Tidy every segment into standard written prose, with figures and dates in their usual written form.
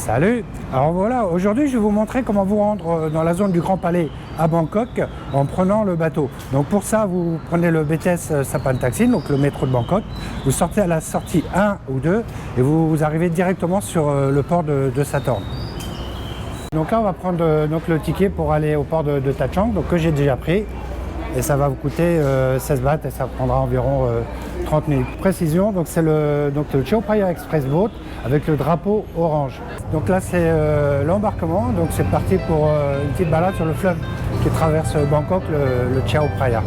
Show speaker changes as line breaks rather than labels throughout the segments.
Salut! Alors voilà, aujourd'hui je vais vous montrer comment vous rendre dans la zone du Grand Palais à Bangkok en prenant le bateau. Donc pour ça, vous prenez le BTS Sapan Taksin, donc le métro de Bangkok. Vous sortez à la sortie 1 ou 2 et vous arrivez directement sur le port de Sathorn. Donc là, on va prendre donc, le ticket pour aller au port de Tha Chang, donc, que j'ai déjà pris. Et ça va vous coûter 16 bahts et ça prendra environ 30 minutes. Précision, donc c'est le Chao Phraya Express Boat avec le drapeau orange. Donc là c'est l'embarquement, donc c'est parti pour une petite balade sur le fleuve qui traverse Bangkok, le Chao Phraya.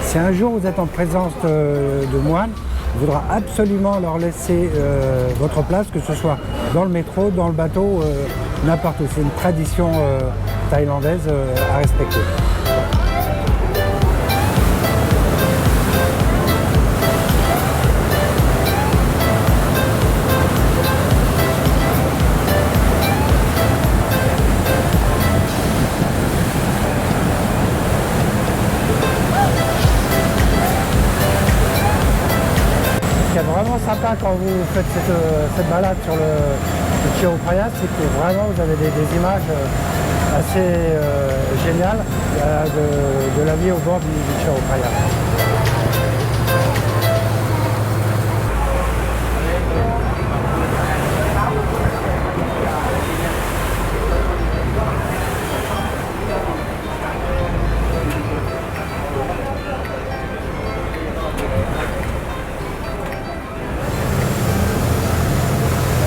Si un jour vous êtes en présence de moines, il faudra absolument leur laisser votre place, que ce soit dans le métro, dans le bateau, n'importe où. C'est une tradition thaïlandaise à respecter. Ce qui est vraiment sympa quand vous faites cette balade sur le Chao Phraya, c'est que vraiment vous avez des images assez géniales de la vie au bord du Chao Phraya.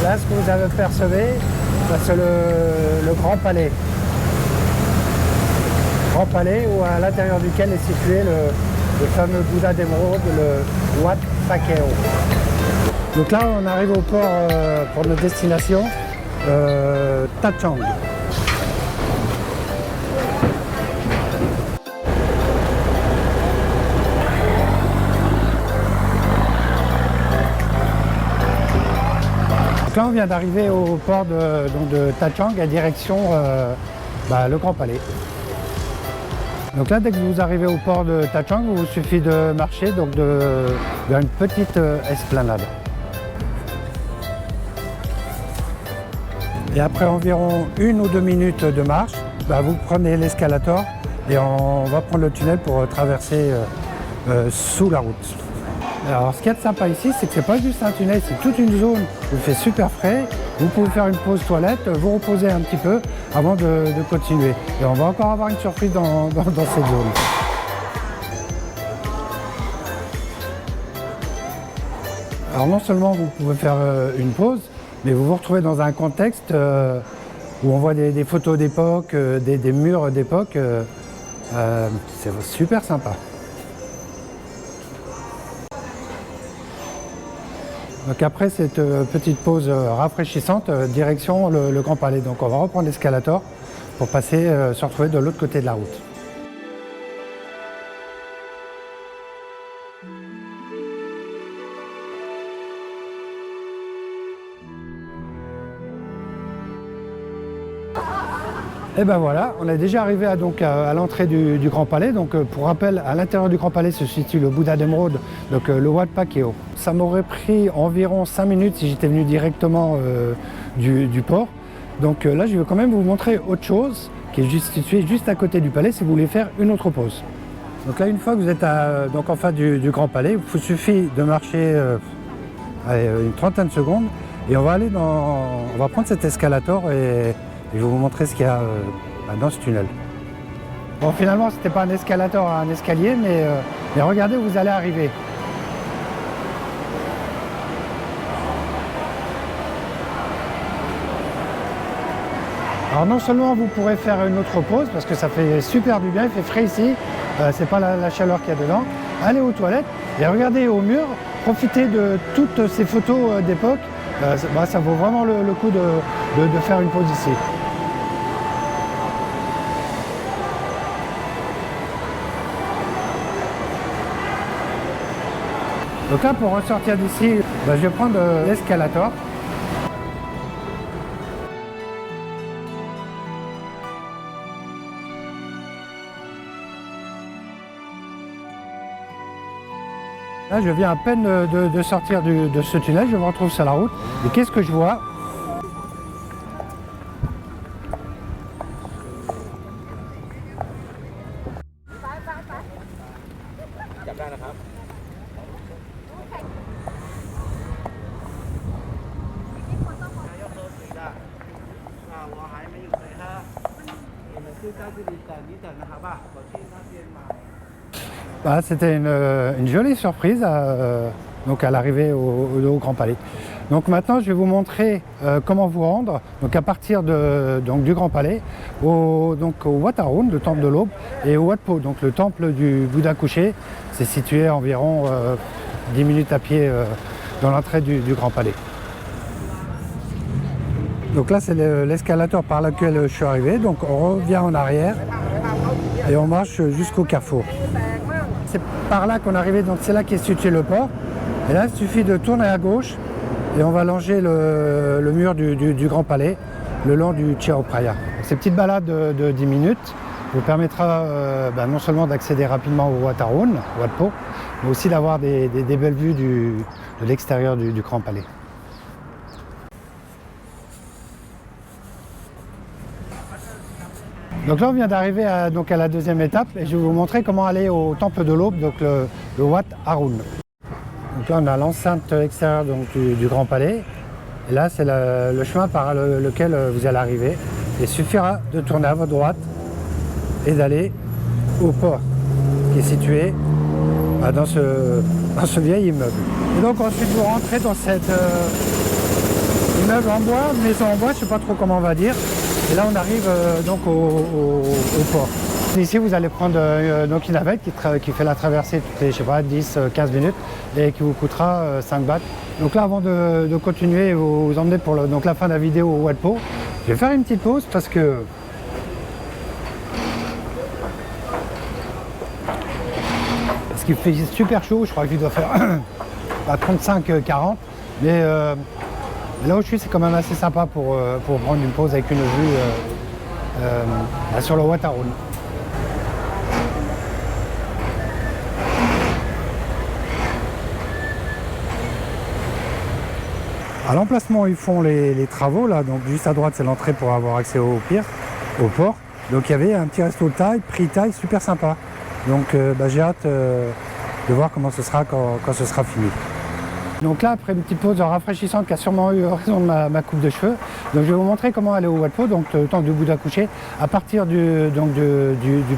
Là, ce que vous avez percevé, c'est le Grand Palais. Grand Palais où à l'intérieur duquel est situé le fameux Bouddha d'émeraude, le Wat Pha Keo. Donc là, on arrive au port pour notre destination, Tha Chang. Donc là, on vient d'arriver au port de Tha Chang à direction le Grand Palais. Donc là, dès que vous arrivez au port de Tha Chang, il vous suffit de marcher vers une petite esplanade. Et après environ 1 ou 2 minutes de marche, vous prenez l'escalator et on va prendre le tunnel pour traverser sous la route. Alors ce qui est sympa ici, c'est que c'est pas juste un tunnel, c'est toute une zone où il fait super frais. Vous pouvez faire une pause toilette, vous reposer un petit peu avant de continuer. Et on va encore avoir une surprise dans cette zone. Alors non seulement vous pouvez faire une pause, mais vous vous retrouvez dans un contexte où on voit des photos d'époque, des murs d'époque. C'est super sympa. Donc après cette petite pause rafraîchissante, direction le Grand Palais. Donc on va reprendre l'escalator pour passer, se retrouver de l'autre côté de la route. Et ben voilà, on est déjà arrivé à l'entrée du Grand Palais. Donc pour rappel, à l'intérieur du Grand Palais se situe le Bouddha d'émeraude, donc le Wat Pha Keo. Ça m'aurait pris environ 5 minutes si j'étais venu directement du port. Donc là, je vais quand même vous montrer autre chose qui est situé juste à côté du palais si vous voulez faire une autre pause. Donc là, une fois que vous êtes en face du Grand Palais, il vous suffit de marcher une trentaine de secondes et on va prendre cet escalator et je vais vous montrer ce qu'il y a dans ce tunnel. Bon, finalement, ce n'était pas un escalator, un escalier, mais regardez où vous allez arriver. Alors non seulement vous pourrez faire une autre pause, parce que ça fait super du bien, il fait frais ici, c'est pas la chaleur qu'il y a dedans, allez aux toilettes et regardez au mur, profitez de toutes ces photos d'époque. Ça vaut vraiment le coup de faire une pause ici. Donc là, pour ressortir d'ici, je vais prendre l'escalator. Là, je viens à peine de sortir de ce tunnel, je me retrouve sur la route. Et qu'est-ce que je vois? C'était une jolie surprise donc à l'arrivée au Grand Palais. Donc maintenant je vais vous montrer comment vous rendre donc à partir du Grand Palais au Wat Arun, le temple de l'aube, et au Wat Po, donc le temple du Bouddha couché. C'est situé à environ 10 minutes à pied dans l'entrée du Grand Palais. Donc là c'est l'escalator par lequel je suis arrivé, donc on revient en arrière et on marche jusqu'au carrefour. C'est par là qu'on est arrivé, donc c'est là qu'est situé le port. Et là il suffit de tourner à gauche et on va longer le mur du Grand Palais le long du Chao Phraya. Ces petites balades de 10 minutes vous permettra non seulement d'accéder rapidement au Wat Arun, Wat Po, mais aussi d'avoir des belles vues de l'extérieur du Grand Palais. Donc là on vient d'arriver à la deuxième étape et je vais vous montrer comment aller au temple de l'aube, donc le Wat Arun. Donc là on a l'enceinte extérieure du Grand Palais et là c'est le chemin par lequel vous allez arriver. Il suffira de tourner à votre droite et d'aller au port qui est situé dans ce vieil immeuble. Et donc ensuite vous rentrez dans cet immeuble en bois, maison en bois, je ne sais pas trop comment on va dire. Et là on arrive au port. Ici vous allez prendre une navette qui fait la traversée toutes les 10-15 minutes et qui vous coûtera 5 bahts. Donc là avant de continuer et vous emmener pour la fin de la vidéo au Wat Po, je vais faire une petite pause parce que qu'il fait super chaud, je crois qu'il doit faire à 35-40, mais là où je suis c'est quand même assez sympa pour prendre une pause avec une vue sur le Wat Arun. À l'emplacement où ils font les travaux, là, donc juste à droite c'est l'entrée pour avoir accès au port. Donc il y avait un petit resto de taille, prix taille, super sympa. Donc j'ai hâte de voir comment ce sera quand ce sera fini. Donc là, après une petite pause rafraîchissante qui a sûrement eu raison de ma coupe de cheveux, donc je vais vous montrer comment aller au Wat Po, donc le temple du Bouddha couché, à partir du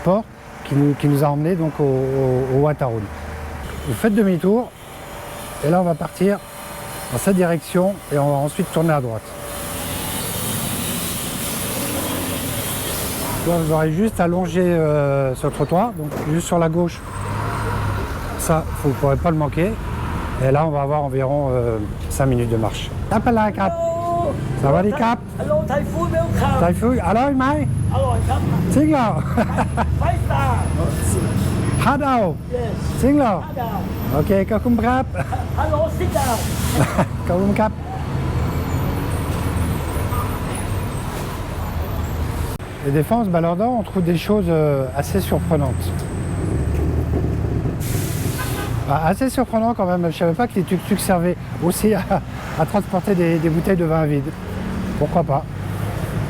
port qui nous a emmenés donc au Wat Arun. Vous faites demi-tour et là on va partir dans cette direction et on va ensuite tourner à droite. Là, vous aurez juste à longer sur le trottoir, donc juste sur la gauche. Ça, vous ne pourrez pas le manquer. Et là, on va avoir environ 5 minutes de marche. Appala Cap. Ça va les Cap?
Hello, Thai food welcome.
Thai food, อร่อยไหม
อร่อยครับ
จริงเหรอ
Five star.
ห้าดาว
Yes.
จริงเหรอ
Down.
โอเคขอบคุณครับ
Hello, sit down.
ขอบคุณครับ Les défenses Balardan, on trouve des choses assez surprenantes. Assez surprenant quand même, je ne savais pas que les tuk-tuk servaient aussi à transporter des bouteilles de vin vides. Pourquoi pas.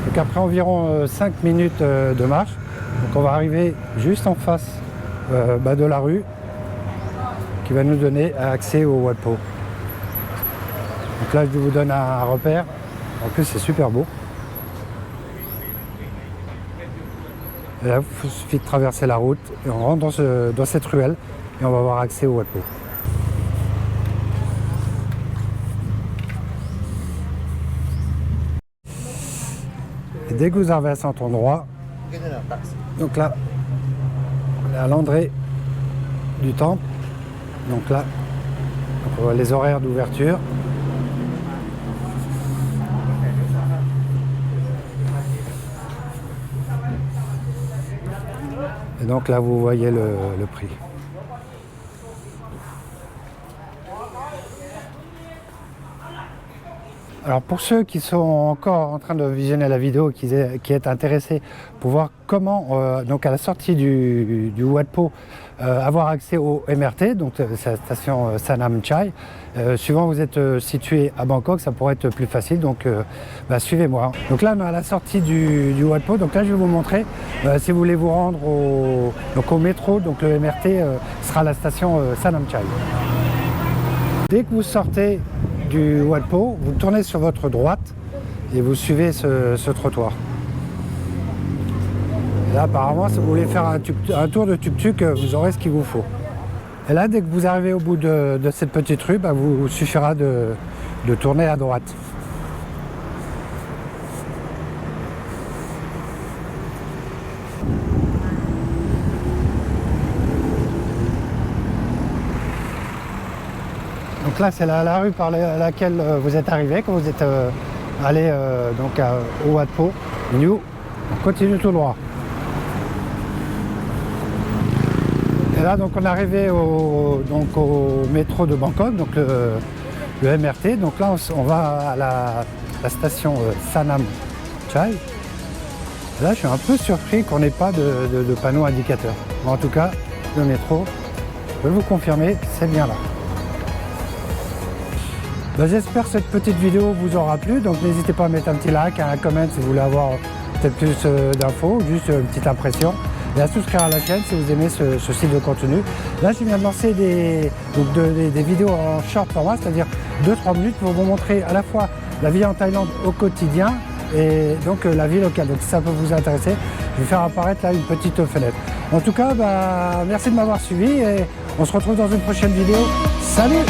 Donc après environ 5 minutes de marche, donc on va arriver juste en face de la rue qui va nous donner accès au Wat Po. Donc là je vous donne un repère, en plus c'est super beau. Et là, il suffit de traverser la route et on rentre dans cette ruelle et on va avoir accès au Wat Po. Et dès que vous arrivez à cet endroit, donc là, on est à l'entrée du temple Donc là, on voit les horaires d'ouverture. Et donc là, vous voyez le prix. Alors pour ceux qui sont encore en train de visionner la vidéo, qui est intéressés pour voir comment, donc à la sortie du Wat Po, avoir accès au MRT, donc c'est la station Sanam Chai. Suivant vous êtes situé à Bangkok, ça pourrait être plus facile, donc suivez-moi. Donc là on est à la sortie du Wat Po, donc là je vais vous montrer, si vous voulez vous rendre au métro, donc le MRT sera la station Sanam Chai. Dès que vous sortez du Wat Po, vous tournez sur votre droite et vous suivez ce trottoir. Là apparemment si vous voulez faire un tour de tuk-tuk, vous aurez ce qu'il vous faut. Et là dès que vous arrivez au bout de cette petite rue, vous suffira de tourner à droite. Donc là c'est la rue par laquelle vous êtes arrivé quand vous êtes allé au Wat Po. New, on continue tout droit. Et là donc on est arrivé au métro de Bangkok, donc le MRT. Donc là on va à la station Sanam Chai. Et là je suis un peu surpris qu'on n'ait pas de panneau indicateur. Bon, en tout cas le métro, je peux vous confirmer, c'est bien là. J'espère que cette petite vidéo vous aura plu, donc n'hésitez pas à mettre un petit like, un comment si vous voulez avoir peut-être plus d'infos, juste une petite impression, et à souscrire à la chaîne si vous aimez ce style de contenu. Là je viens de lancer des vidéos en short format, c'est-à-dire 2-3 minutes pour vous montrer à la fois la vie en Thaïlande au quotidien et donc la vie locale. Donc si ça peut vous intéresser, je vais faire apparaître là une petite fenêtre. En tout cas, merci de m'avoir suivi et on se retrouve dans une prochaine vidéo. Salut!